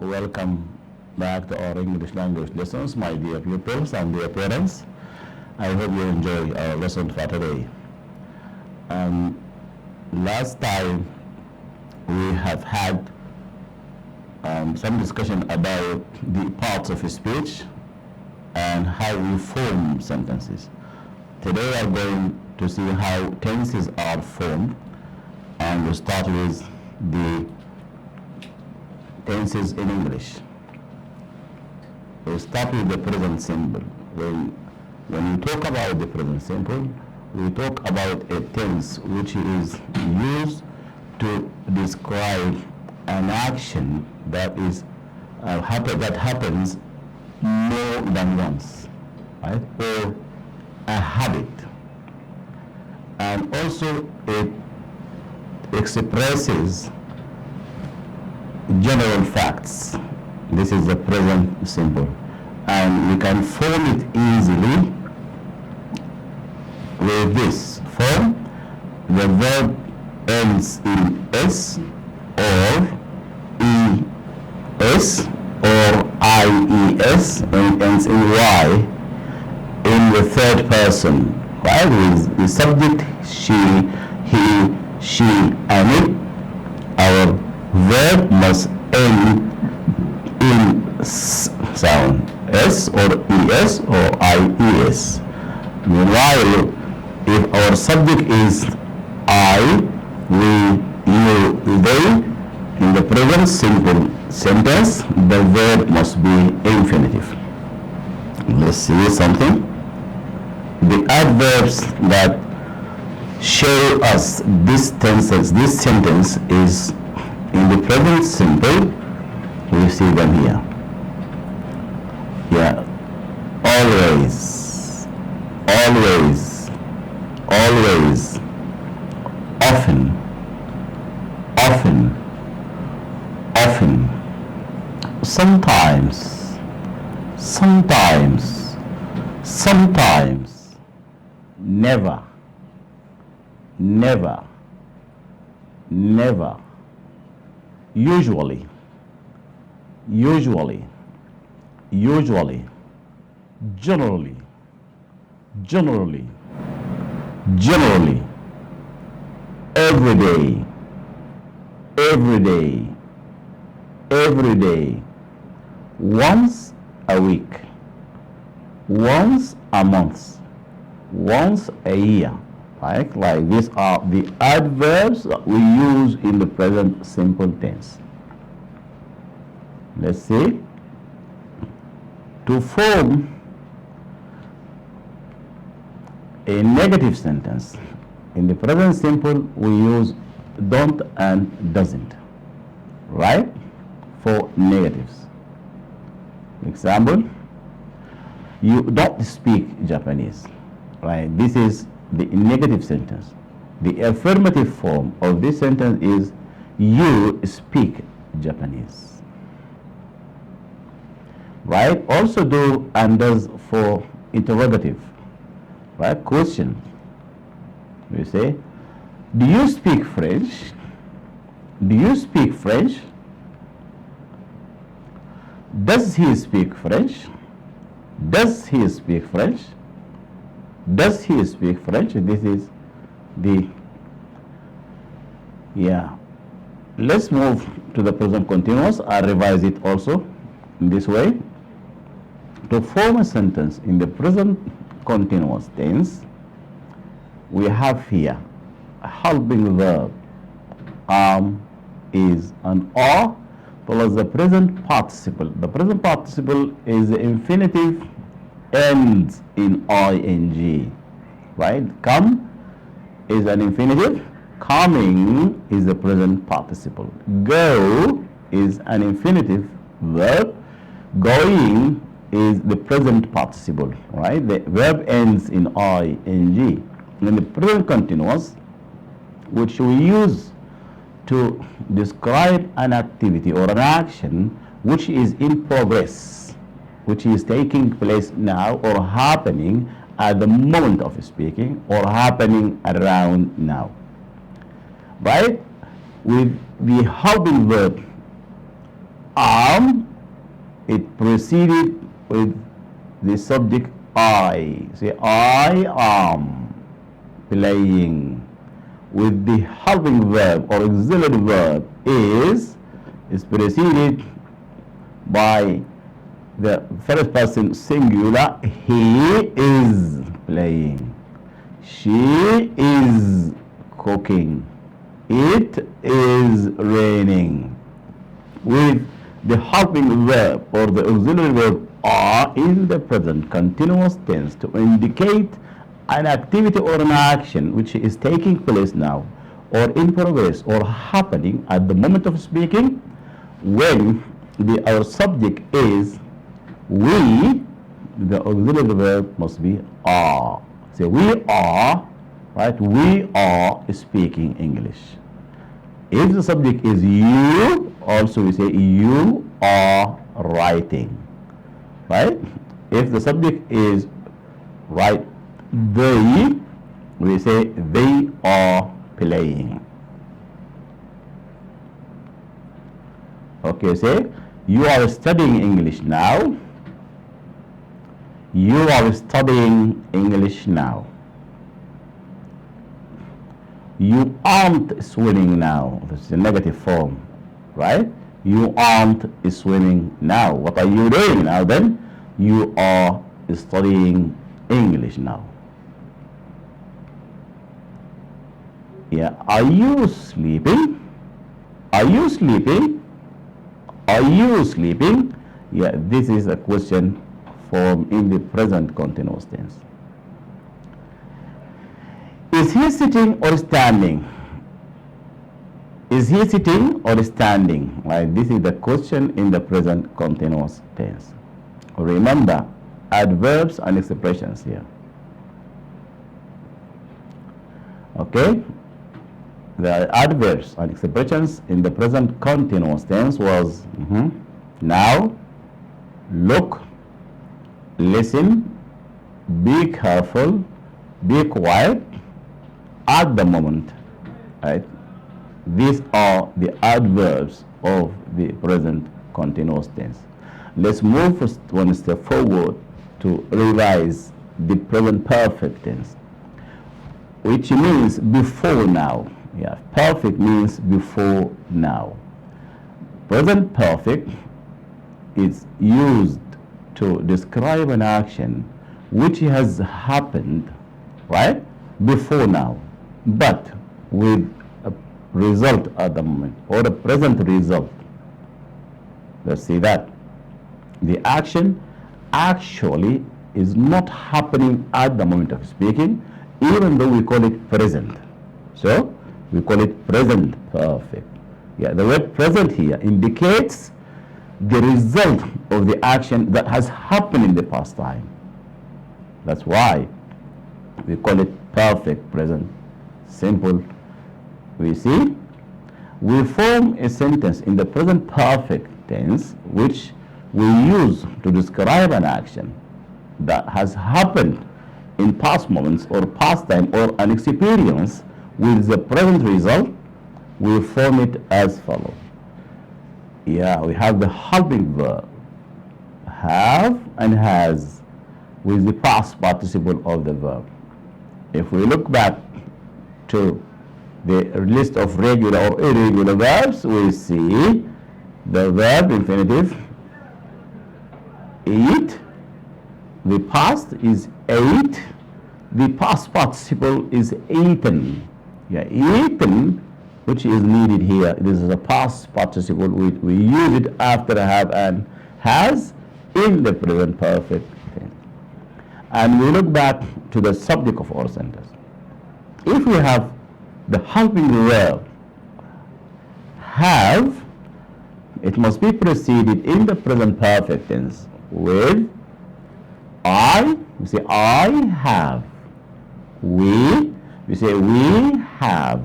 Welcome back to our English language lessons, my dear pupils and dear parents. I hope you enjoy our lesson for today. Last time we have had some discussion about the parts of speech and how we form sentences. Today we are going to see how tenses are formed, and we'll start with the tenses in English. We'll start with the present simple. When we talk about the present simple, we talk about a tense which is used to describe an action that is that happens more than once, right? Or a habit, and also it expresses general facts. This is the present simple, and we can form it easily with this form. The verb ends in s or es or ies and ends in y in the third person, right? With the subject she, he, she, and it. Our verb must end in sound, s or es or ies. Meanwhile, if our subject is I, we, you, they, in the present simple sentence, the verb must be infinitive. Let's see something. The adverbs that show us this sentence is in the present simple. We see them here. Yeah, always, always, always, often, often, often, sometimes, sometimes, sometimes, never, never, never, usually, usually, usually, generally, generally, generally, every day, every day, every day, once a week, once a month, once a year. Like these are the adverbs that we use in the present simple tense. Let's see. To form a negative sentence in the present simple, we use don't and doesn't, right? For negatives. Example, you don't speak Japanese, right? This is the negative sentence. The affirmative form of this sentence is you speak Japanese, right? Also do and does for interrogative, right? Question. We say, do you speak French? Do you speak French? Does he speak French? Does he speak French? Does he speak French? This is the, yeah. Let's move to the present continuous. I'll revise it also in this way. To form a sentence in the present continuous tense, we have here a helping verb, is, and or plus the present participle. The present participle is the infinitive, ends in ing, right? Come is an infinitive, coming is the present participle. Go is an infinitive verb, going is the present participle, right? The verb ends in ing. In the present continuous, which we use to describe an activity or an action which is in progress, which is taking place now or happening at the moment of speaking or happening around now, right? With the helping verb it preceded with the subject I. Say, I am playing. With the helping verb or auxiliary verb is preceded by the first person singular. He is playing. She is cooking. It is raining. With the helping verb or the auxiliary verb are in the present continuous tense to indicate an activity or an action which is taking place now or in progress or happening at the moment of speaking. When our subject is we, the auxiliary verb must be are. Say, we are, right? We are speaking English. If the subject is you, also we say you are writing, right? If the subject is right, they, we say they are playing. Okay, say you are studying English now. You are studying English now. You aren't swimming now. This is a negative form, right? You aren't swimming now. What are you doing now then? You are studying English now. Yeah. Are you sleeping? Are you sleeping? Are you sleeping? Yeah, this is a question form in the present continuous tense. Is he sitting or standing? Is he sitting or standing? Right, this is the question in the present continuous tense. Remember, adverbs and expressions here. Okay? The adverbs and expressions in the present continuous tense was now, look, listen, be careful, be quiet, at the moment, right? These are the adverbs of the present continuous tense. Let's move one step forward to revise the present perfect tense, which means before now. Yeah, perfect means before now. Present perfect is used to describe an action which has happened, right, before now, but with a result at the moment, or a present result. Let's see that. The action actually is not happening at the moment of speaking, even though we call it present. So, we call it present perfect. Yeah, the word present here indicates the result of the action that has happened in the past time. That's why we call it perfect present. Simple. We see, we form a sentence in the present perfect tense which we use to describe an action that has happened in past moments or past time or an experience with the present result. We form it as follows. Yeah, we have the helping verb, have and has, with the past participle of the verb. If we look back to the list of regular or irregular verbs, we see the verb infinitive eat, the past is ate, the past participle is eaten. Yeah, eaten, which is needed here. This is a past participle. We use it after have and has in the present perfect tense. And we look back to the subject of our sentence. If we have the helping verb have, it must be preceded in the present perfect tense with I. We say I have. We say we have.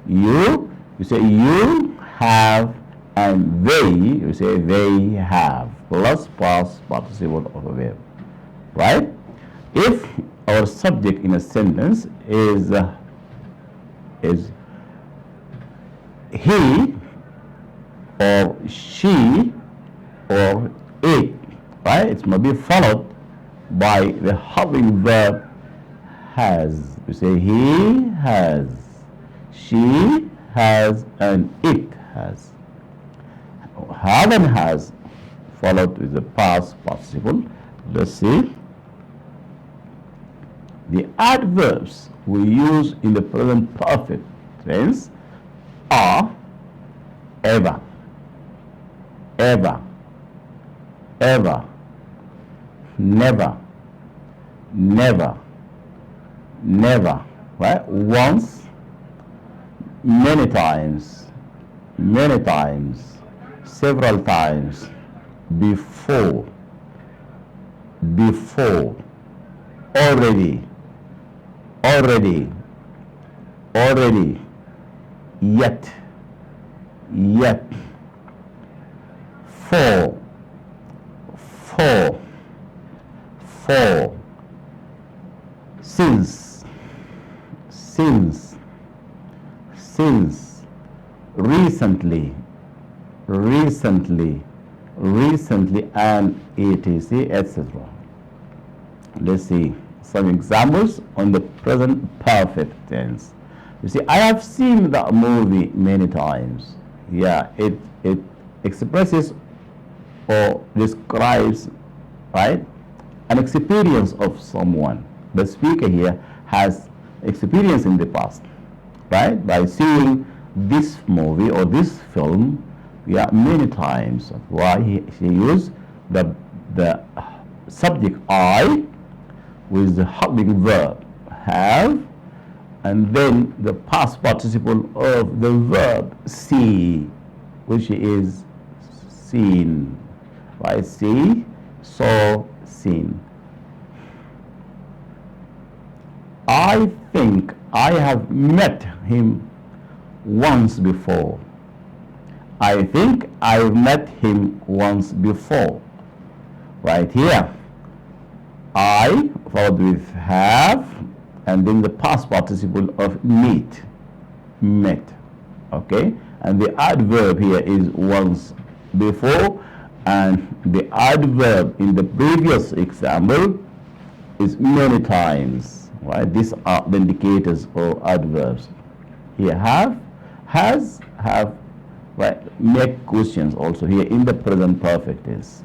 You say you have. And they, you say they have. Plus past participle of a verb. Right? If our subject in a sentence is he, or she or it, right? It must be followed by the helping verb has. You say he has, she has, and it has. Have and has followed with the past participle. Let's see. The adverbs we use in the present perfect tense are ever, ever, ever, never, never, never, right? Once, many times, several times, before, before, already, already, already, yet, yet, for, since, since, recently, recently, recently, and etc., etc. Let's see some examples on the present perfect tense. You see, I have seen the movie many times. Yeah, it expresses or describes, right, an experience of someone. The speaker here has experience in the past, right, by seeing this movie or this film, yeah, many times. Why she used the subject I with the helping verb have, and then the past participle of the verb see, which is seen, right? See, saw, seen. I think I have met him once before. I think I've met him once before. Right here, I followed with have, and then the past participle of meet, met. Okay, and the adverb here is once before, and the adverb in the previous example is many times. Right, these are the indicators of adverbs. Here have, has, have, right, make questions also here in the present perfect tense.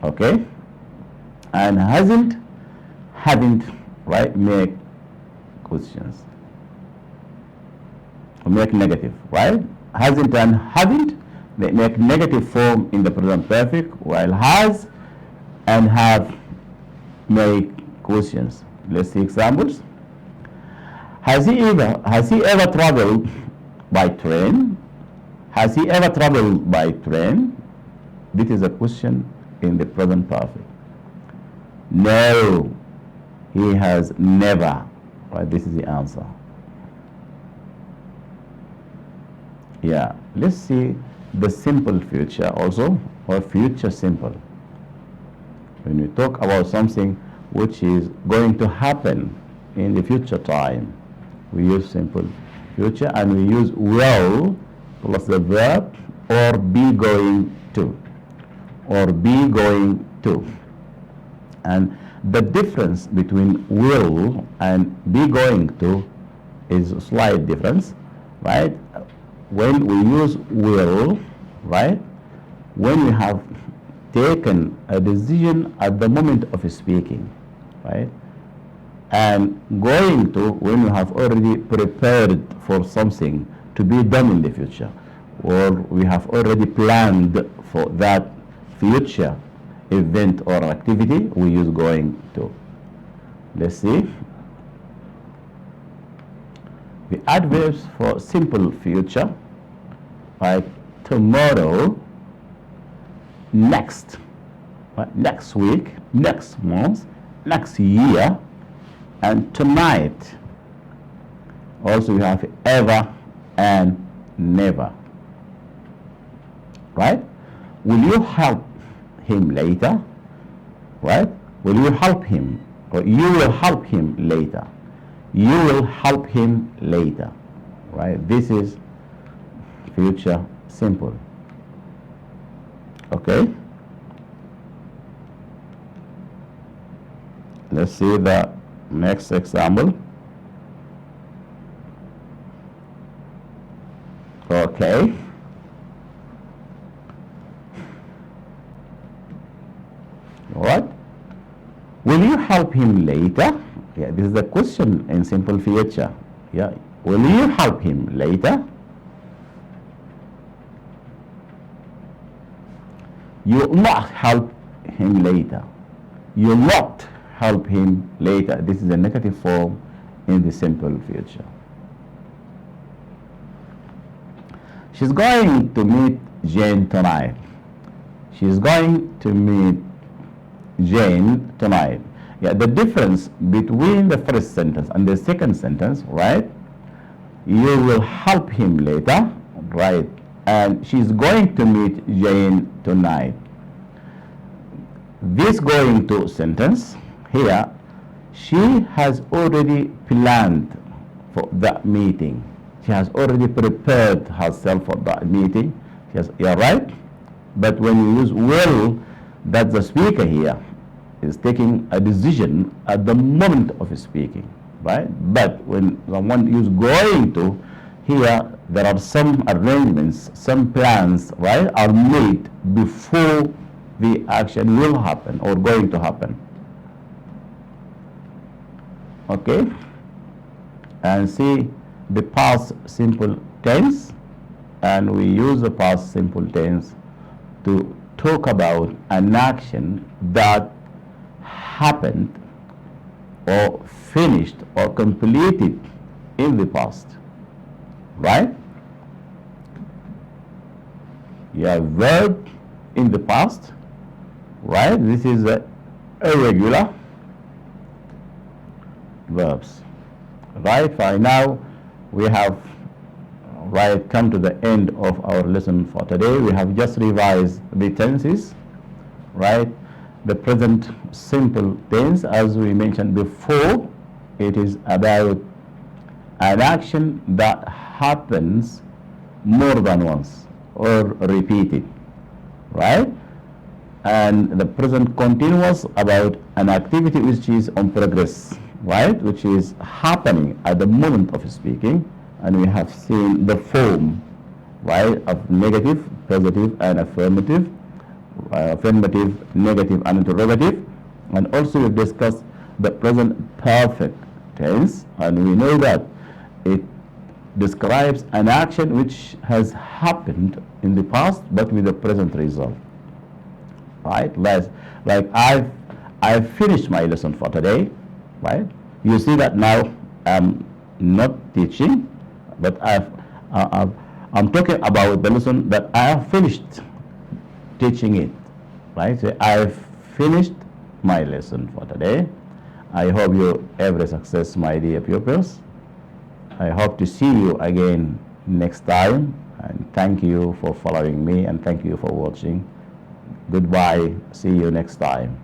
Okay, and hasn't, haven't, right, make questions, or make negative, right? Hasn't and haven't, they make negative form in the present perfect, while has and have make questions. Let's see examples. Has he ever traveled by train? Has he ever traveled by train? This is a question in the present perfect. No, he has never. Right, this is the answer. Yeah, let's see the simple future also, or future simple. When we talk about something which is going to happen in the future time, we use simple future, and we use will plus the verb or be going to, or be going to. And the difference between will and be going to is a slight difference, right? When we use will, right, when we have taken a decision at the moment of speaking, right, and going to when we have already prepared for something to be done in the future, or we have already planned for that future event or activity, we use going to. Let's see the adverbs for simple future, like tomorrow, next, right, next week, next month, next year, and tonight. Also, you have ever and never. Right? Will you help him later? Right? Will you help him? Or you will help him later. You will help him later. Right? This is future simple. Okay, let's see the next example. Okay, what? Will you help him later? Yeah, this is the question in simple future. Yeah, will you help him later? You will not help him later. You will not help him later. This is a negative form in the simple future. She's going to meet Jane tonight. She's going to meet Jane tonight. Yeah, the difference between the first sentence and the second sentence, right? You will help him later, right? And she's going to meet Jane tonight. This going to sentence here, she has already planned for that meeting. She has already prepared herself for that meeting. You're right. But when you use will, that's the speaker here is taking a decision at the moment of speaking, right? But when someone is going to, here there are some arrangements, some plans, right, are made before the action will happen or going to happen. Okay, and see the past simple tense, and we use the past simple tense to talk about an action that happened or finished or completed in the past, right? You have verb in the past, right? This is a irregular verbs, right? By now we have come to the end of our lesson for today. We have just revised the tenses, right? The present simple tense, as we mentioned before, it is about an action that happens more than once or repeated, right? And the present continuous about an activity which is on progress, right, which is happening at the moment of speaking. And we have seen the form, right, of negative, positive, and affirmative, negative, and interrogative. And also we've discussed the present perfect tense, and we know that it describes an action which has happened in the past but with the present result, right? Like I've finished my lesson for today, right? You see that now I'm not teaching, but I'm talking about the lesson that I have finished teaching it, right? So I've finished my lesson for today. I hope you every success, my dear pupils. I hope to see you again next time, and thank you for following me, and thank you for watching. Goodbye. See you next time.